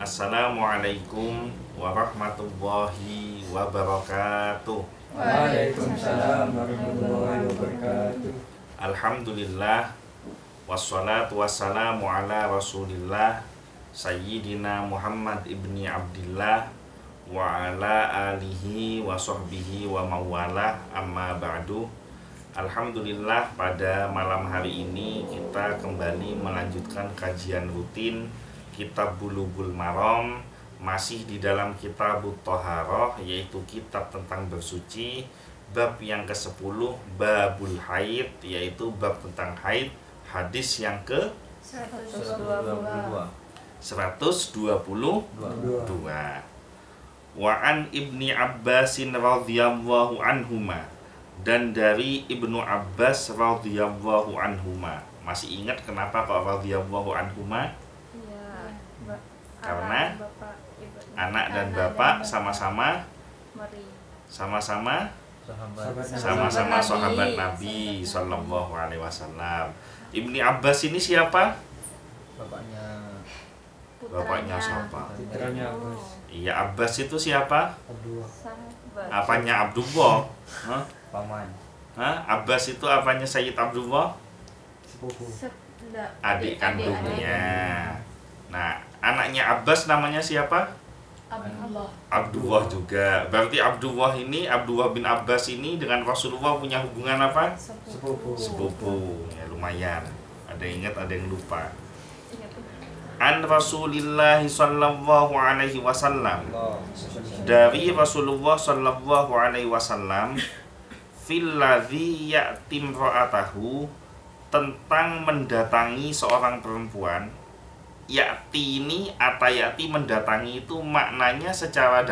Assalamualaikum warahmatullahi wabarakatuh. Waalaikumsalam warahmatullahi wabarakatuh. Alhamdulillah wassalatu wassalamu ala rasulillah Sayyidina Muhammad ibni Abdillah wa ala alihi wa sahbihi wa mawalah, amma ba'du. Alhamdulillah, pada malam hari ini kita kembali melanjutkan kajian rutin Kitab Bulughul Maram, masih di dalam Kitabut Thaharah, yaitu kitab tentang bersuci. Bab yang ke-10, Babul Haid, yaitu bab tentang haid. Hadis yang ke 122. Wa an Ibni Abbasin radhiyallahu anhuma, dan dari Ibnu Abbas radhiyallahu anhuma. Masih ingat kenapa kok radhiyallahu anhuma? Karena anak dan bapak sama-sama sahabat Nabi Sallallahu Alaihi Wasallam. Ibni Abbas ini siapa? Bapaknya siapa? Putranya Abbas. Iya, Abbas itu siapa? Abdullah. Apanya Abdullah? Hah? Paman. Abbas itu apanya Sayyid Abdullah? Sepupu. Adik kandungnya. Nah, anaknya Abbas namanya siapa? Abdullah juga. Berarti Abdullah bin Abbas ini dengan Rasulullah punya hubungan apa? Sepupu. Ya, lumayan. Ada yang ingat, ada yang lupa. An Rasulillah sallallahu alaihi wasallam, dari Rasulullah sallallahu alaihi wasallam, fil ladzi ya'ti imra'atahu, tentang mendatangi seorang perempuan. Ya'ti ini, atayati, mendatangi itu maknanya secara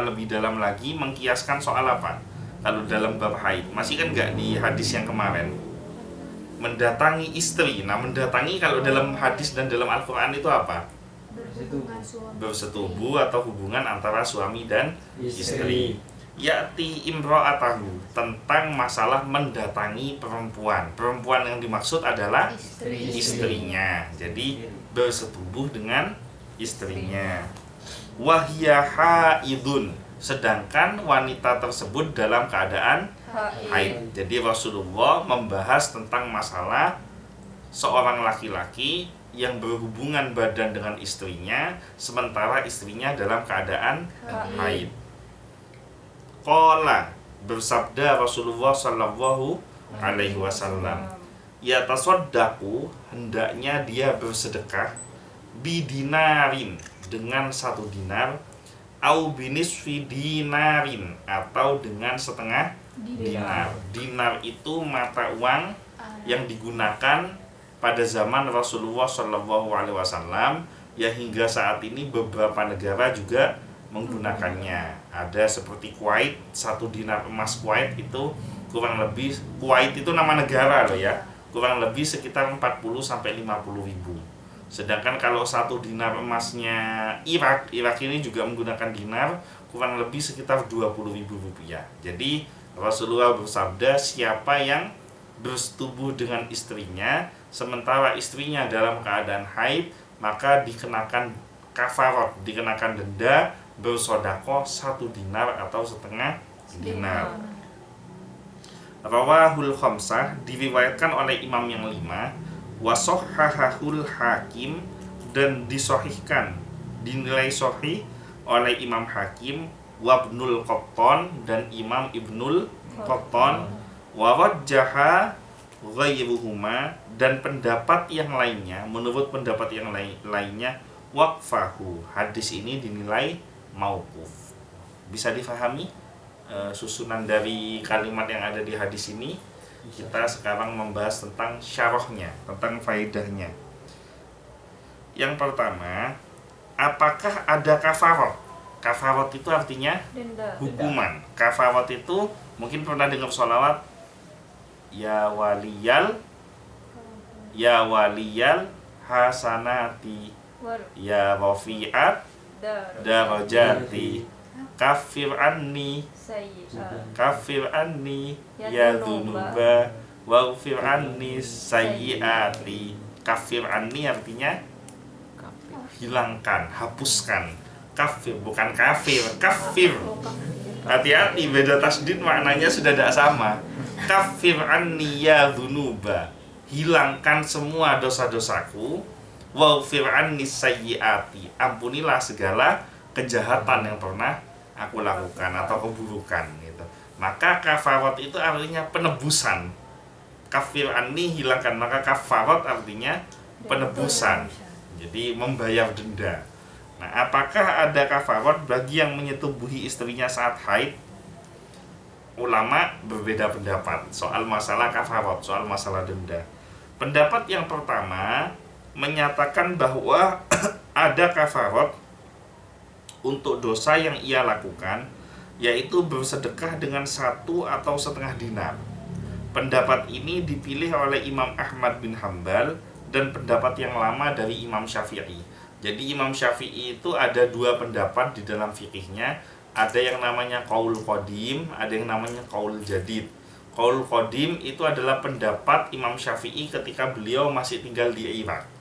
lebih dalam lagi mengkiaskan soal apa? Kalau dalam bab haid, masih kan enggak di hadis yang kemarin? Mendatangi istri. Nah, mendatangi kalau dalam hadis dan dalam Al-Quran itu apa? Bersetubuh atau hubungan antara suami dan istri. Ya'ti imra'atahu, tentang masalah mendatangi perempuan. Perempuan yang dimaksud adalah istrinya. Jadi bersetubuh dengan istrinya. Wahya haidun, sedangkan wanita tersebut dalam keadaan haid. Jadi Rasulullah membahas tentang masalah seorang laki-laki yang berhubungan badan dengan istrinya sementara istrinya dalam keadaan haid. Qala, bersabda Rasulullah sallallahu alaihi wasallam, ya tasaddaqu, hendaknya dia bersedekah, bidinarin, dengan 1 dinar, au binisfi dinarin, atau dengan setengah dinar. Dinar itu mata uang yang digunakan pada zaman Rasulullah Shallallahu Alaihi Wasallam, ya hingga saat ini beberapa negara juga menggunakannya. Ada seperti Kuwait, 1 dinar emas Kuwait itu kurang lebih, Kuwait itu nama negara loh ya, kurang lebih sekitar 40 sampai 50 ribu. Sedangkan kalau 1 dinar emasnya Irak ini juga menggunakan dinar, kurang lebih sekitar 20 ribu rupiah. Jadi Rasulullah bersabda, siapa yang bersetubuh dengan istrinya sementara istrinya dalam keadaan haid, maka dikenakan kafarat, dikenakan denda, bersedekah 1 dinar atau setengah dinar. Rawahul khamsah, diriwayatkan oleh imam yang 5, wa shahhahul hakim, dan disahihkan, dinilai sahih oleh Imam Hakim, wa Ibnul Qattan, dan Imam Ibnul Qattan, wa rajjaha ghairuhuma, dan pendapat yang lainnya, menurut pendapat yang lainnya, waqfahu, hadis ini dinilai mauquf. Bisa difahami susunan dari kalimat yang ada di hadis ini? Kita sekarang membahas tentang syarahnya, tentang faedahnya. Yang pertama, apakah ada kafarat? Kafarat itu artinya hukuman. Kafarat itu mungkin pernah dengar sholawat, ya waliyal hasanati, ya rafi'at darajati, kafir anni ya dzunuba waghfir anni sayyiati. Kafir anni artinya hilangkan, hapuskan. Kafir, bukan kafir, kafir. Hati-hati, beda tasdid maknanya sudah tidak sama. Kafir anni ya dzunuba, hilangkan semua dosa-dosaku. Waghfir anni sayyiati, ampunilah segala kejahatan yang pernah aku lakukan atau keburukan gitu. Maka kafarat itu artinya penebusan. Kafir anni, hilangkan, maka kafarat artinya penebusan. Jadi membayar denda. Nah, apakah ada kafarat bagi yang menyetubuhi istrinya saat haid? Ulama berbeda pendapat soal masalah kafarat, soal masalah denda. Pendapat yang pertama menyatakan bahwa ada kafarat untuk dosa yang ia lakukan, yaitu bersedekah dengan 1 atau setengah dinar. Pendapat ini dipilih oleh Imam Ahmad bin Hambal dan pendapat yang lama dari Imam Syafi'i. Jadi Imam Syafi'i itu ada 2 pendapat di dalam fikihnya. Ada yang namanya qaul qadim, ada yang namanya qaul jadid. Qaul qadim itu adalah pendapat Imam Syafi'i ketika beliau masih tinggal di Irak.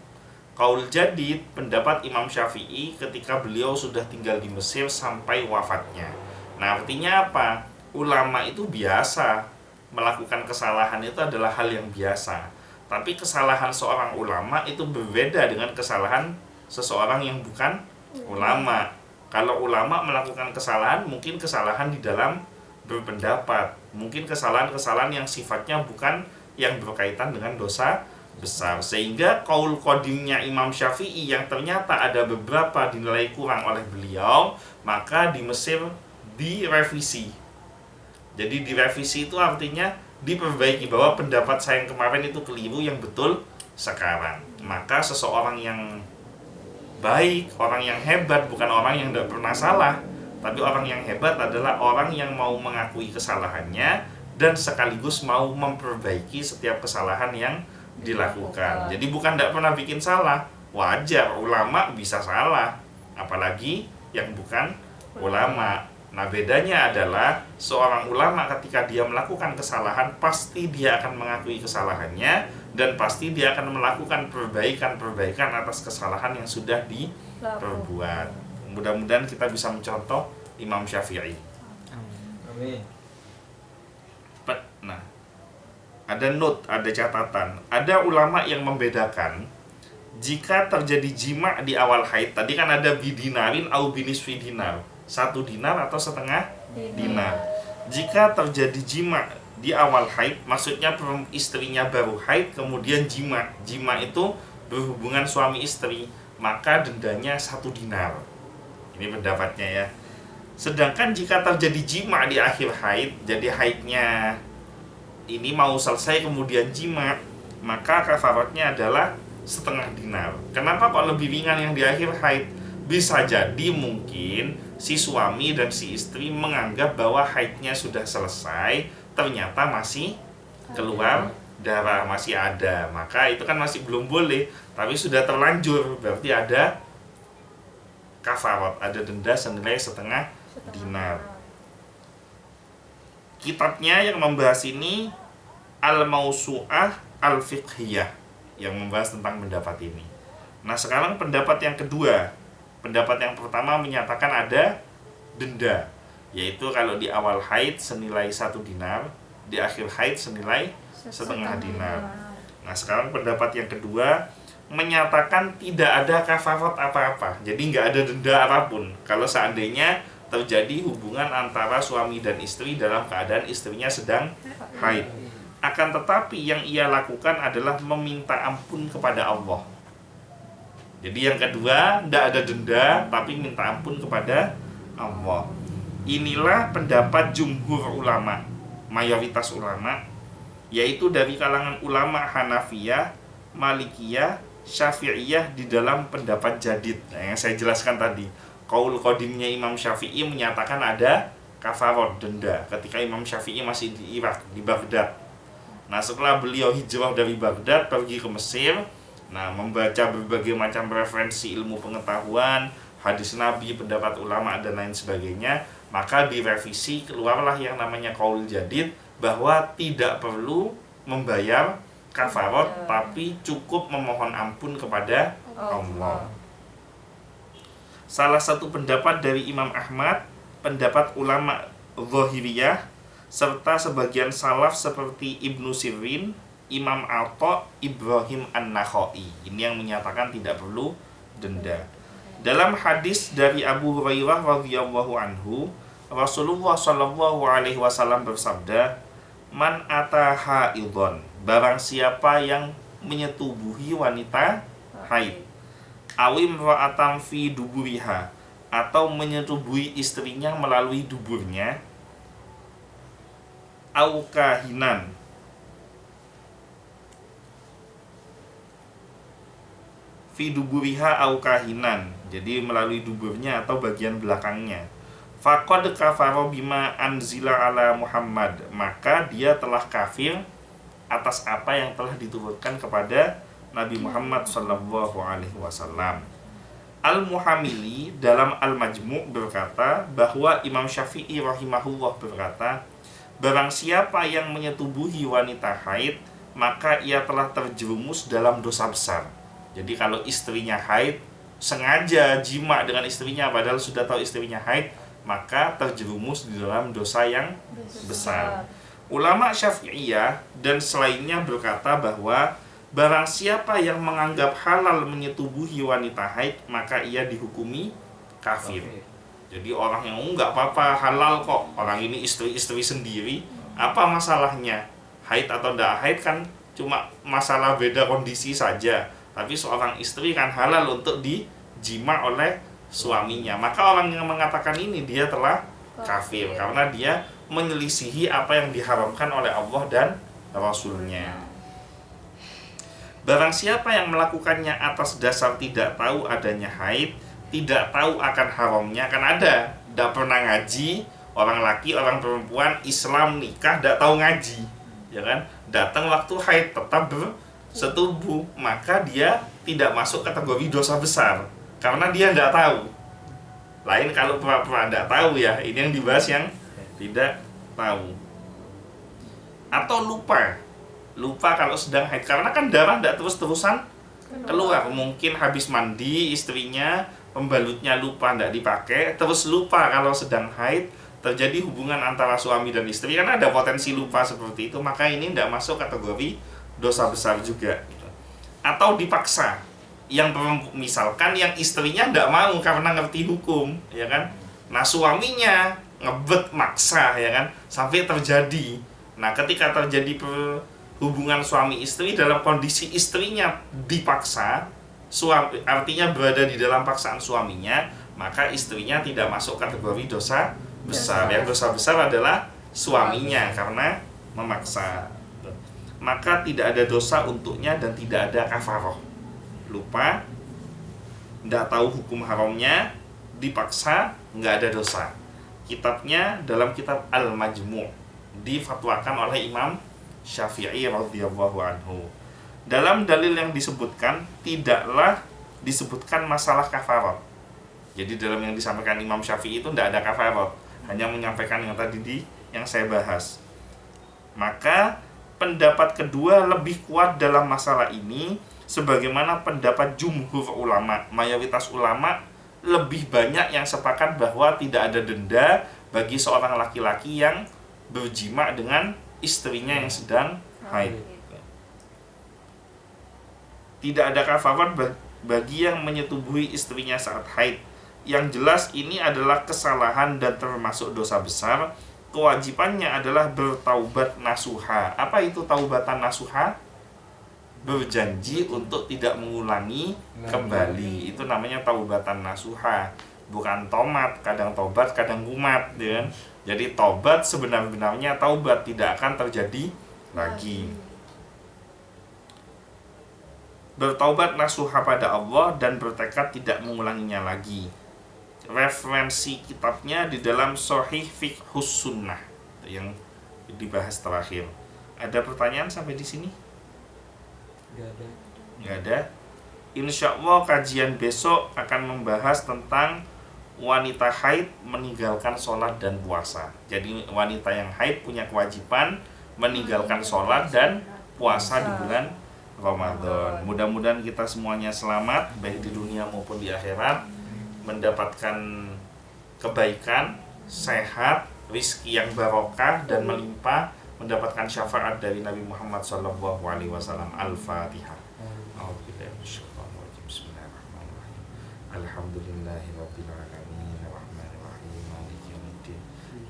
Qaul jadid, pendapat Imam Syafi'i ketika beliau sudah tinggal di Mesir sampai wafatnya. Nah, artinya apa? Ulama itu biasa melakukan kesalahan, itu adalah hal yang biasa. Tapi kesalahan seorang ulama itu berbeda dengan kesalahan seseorang yang bukan ulama. Kalau ulama melakukan kesalahan, mungkin kesalahan di dalam berpendapat, mungkin kesalahan-kesalahan yang sifatnya bukan yang berkaitan dengan dosa besar. Sehingga qaul qadimnya Imam Syafi'i yang ternyata ada beberapa dinilai kurang oleh beliau, maka di Mesir direvisi. Jadi direvisi itu artinya diperbaiki, bahwa pendapat saya yang kemarin itu keliru, yang betul sekarang. Maka seseorang yang baik, orang yang hebat, bukan orang yang tidak pernah salah, tapi orang yang hebat adalah orang yang mau mengakui kesalahannya dan sekaligus mau memperbaiki setiap kesalahan yang dilakukan. Jadi bukan tidak pernah bikin salah, wajar, ulama bisa salah, apalagi yang bukan ulama. Nah, bedanya adalah seorang ulama ketika dia melakukan kesalahan, pasti dia akan mengakui kesalahannya dan pasti dia akan melakukan perbaikan-perbaikan atas kesalahan yang sudah diperbuat. Mudah-mudahan kita bisa mencontoh Imam Syafi'i. Amin. Nah, ada note, ada catatan. Ada ulama yang membedakan jika terjadi jima di awal haid. Tadi kan ada bidinarin au binisfi dinar, 1 dinar atau setengah dinar. Jika terjadi jima di awal haid, maksudnya istrinya baru haid kemudian jima. Jima itu berhubungan suami istri, maka dendanya 1 dinar. Ini pendapatnya ya. Sedangkan jika terjadi jima di akhir haid, jadi haidnya ini mau selesai kemudian jima, maka kafaratnya adalah setengah dinar. Kenapa kok lebih ringan yang di akhir haid? Bisa jadi mungkin si suami dan si istri menganggap bahwa haidnya sudah selesai, ternyata masih keluar darah, masih ada. Maka itu kan masih belum boleh, tapi sudah terlanjur, berarti ada kafarat, ada denda senilai setengah dinar. Kitabnya yang membahas ini Al-Mausu'ah Al-Fiqhiyah, yang membahas tentang pendapat ini. Nah, sekarang pendapat yang kedua. Pendapat yang pertama menyatakan ada denda, yaitu kalau di awal haid senilai 1 dinar, di akhir haid senilai setengah dinar. Nah, sekarang pendapat yang kedua menyatakan tidak ada kafarat apa-apa, jadi nggak ada denda apapun kalau seandainya terjadi hubungan antara suami dan istri dalam keadaan istrinya sedang haid. Akan tetapi yang ia lakukan adalah meminta ampun kepada Allah. Jadi yang kedua, tidak ada denda, tapi minta ampun kepada Allah. Inilah pendapat jumhur ulama, mayoritas ulama, yaitu dari kalangan ulama Hanafiyah, Malikiyah, Syafi'iyah di dalam pendapat jadid yang saya jelaskan tadi. Qaul qadimnya Imam Syafi'i menyatakan ada kafarat, denda, ketika Imam Syafi'i masih di Irak, di Baghdad. Nah, setelah beliau hijrah dari Baghdad pergi ke Mesir, nah, membaca berbagai macam referensi ilmu pengetahuan, hadis Nabi, pendapat ulama, dan lain sebagainya, maka direvisi, keluarlah yang namanya qaul jadid, bahwa tidak perlu membayar kafarat, tapi cukup memohon ampun kepada Allah. salah satu pendapat dari Imam Ahmad, pendapat ulama Zahiriyah, serta sebagian salaf seperti Ibnu Sirin, Imam Atha, Ibrahim An-Nakhai. Ini yang menyatakan tidak perlu denda. Dalam hadis dari Abu Hurairah radhiyallahu anhu, Rasulullah shallallahu alaihi wasallam bersabda, "Man ata haidon," barang siapa yang menyetubuhi wanita haid, awim ra'atan fi duburiha, atau menyetubuhi istrinya melalui duburnya, au kahinan, fi duburiha au kahinan, jadi melalui duburnya atau bagian belakangnya, faqad kafara bima anzila ala Muhammad, maka dia telah kafir atas apa yang telah diturunkan kepada Nabi Muhammad sallallahu alaihi wasallam. Al-Muhamili dalam Al-Majmu' berkata bahwa Imam Syafi'i rahimahullah berkata, barang siapa yang menyetubuhi wanita haid, maka ia telah terjerumus dalam dosa besar. Jadi kalau istrinya haid, sengaja jima dengan istrinya padahal sudah tahu istrinya haid, maka terjerumus di dalam dosa yang besar. Ulama Syafi'iyah dan selainnya berkata bahwa barang siapa yang menganggap halal menyetubuhi wanita haid, maka ia dihukumi kafir. Jadi orang yang enggak apa-apa, halal kok, orang ini istri-istri sendiri, apa masalahnya? Haid atau enggak haid kan cuma masalah beda kondisi saja. Tapi seorang istri kan halal untuk dijima oleh suaminya. Maka orang yang mengatakan ini dia telah kafir karena dia menyelisihi apa yang diharamkan oleh Allah dan Rasulnya. Barang siapa yang melakukannya atas dasar tidak tahu adanya haid, tidak tahu akan haramnya, kan ada, tidak pernah ngaji, orang laki, orang perempuan, Islam nikah, tidak tahu ngaji, ya kan? Datang waktu haid tetap bersetubuh, maka dia tidak masuk kategori dosa besar, karena dia tidak tahu. Lain kalau pura-pura tidak tahu ya, ini yang dibahas yang tidak tahu. Atau lupa kalau sedang haid, karena kan darah tidak terus-terusan keluar. Mungkin habis mandi istrinya, pembalutnya lupa tidak dipakai, terus lupa kalau sedang haid, terjadi hubungan antara suami dan istri, kan ada potensi lupa seperti itu, maka ini tidak masuk kategori dosa besar juga. Atau dipaksa, misalkan yang istrinya tidak mau karena ngerti hukum, ya kan? Nah suaminya ngebet maksa, ya kan, sampai terjadi. Nah ketika terjadi hubungan suami istri dalam kondisi istrinya dipaksa, artinya berada di dalam paksaan suaminya, maka istrinya tidak masuk kategori dosa besar. Yang dosa besar adalah suaminya karena memaksa. Maka tidak ada dosa untuknya dan tidak ada kafaroh. Lupa, tidak tahu hukum haramnya, dipaksa, nggak ada dosa. Kitabnya dalam kitab Al-Majmu' difatwakan oleh Imam Syafi'i radhiyallahu anhu. Dalam dalil yang disebutkan tidaklah disebutkan masalah kafarat. Jadi dalam yang disampaikan Imam Syafi'i itu tidak ada kafarat, hanya menyampaikan yang tadi yang saya bahas. Maka pendapat kedua lebih kuat dalam masalah ini, sebagaimana pendapat jumhur ulama. Mayoritas ulama lebih banyak yang sepakat bahwa tidak ada denda bagi seorang laki-laki yang berjima dengan istrinya yang sedang haid. Tidak ada kafarat bagi yang menyetubuhi istrinya saat haid. Yang jelas ini adalah kesalahan dan termasuk dosa besar. Kewajibannya adalah bertaubat nasuha. Apa itu taubatan nasuha? Berjanji untuk tidak mengulangi kembali. Itu namanya taubatan nasuha. Bukan tomat, kadang tobat, kadang kumat, ya kan? Jadi taubat sebenar-benarnya taubat, tidak akan terjadi lagi. Bertaubat nasuha pada Allah dan bertekad tidak mengulanginya lagi. Referensi kitabnya di dalam Sahih Fiqhus Sunnah yang dibahas terakhir. Ada pertanyaan sampai di sini? Nggak ada. Insya Allah kajian besok akan membahas tentang wanita haid meninggalkan sholat dan puasa. Jadi wanita yang haid punya kewajiban meninggalkan sholat dan puasa di bulan Ramadan. Mudah-mudahan kita semuanya selamat baik di dunia maupun di akhirat. mendapatkan kebaikan, sehat, rizki yang barokah dan melimpah, mendapatkan syafaat dari Nabi Muhammad SAW. Al-Fatihah. Bismillahirrahmanirrahim. Alhamdulillahirabbil alamin, arrahmanirrahim, maliki yaumiddin.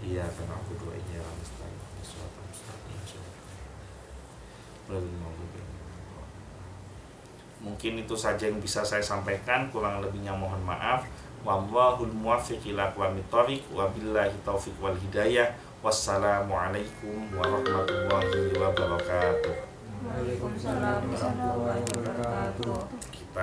Iyyaka na'budu wa iyyaka nasta'in. Shiratal mustaqim. Mungkin itu saja yang bisa saya sampaikan, kurang lebihnya mohon maaf. Wallahul muwaffiq ila aqwamit thoriq, wabillahi taufiq wal hidayah. Wassalamualaikum warahmatullahi wabarakatuh. Waalaikumsalam warahmatullahi wabarakatuh. Kita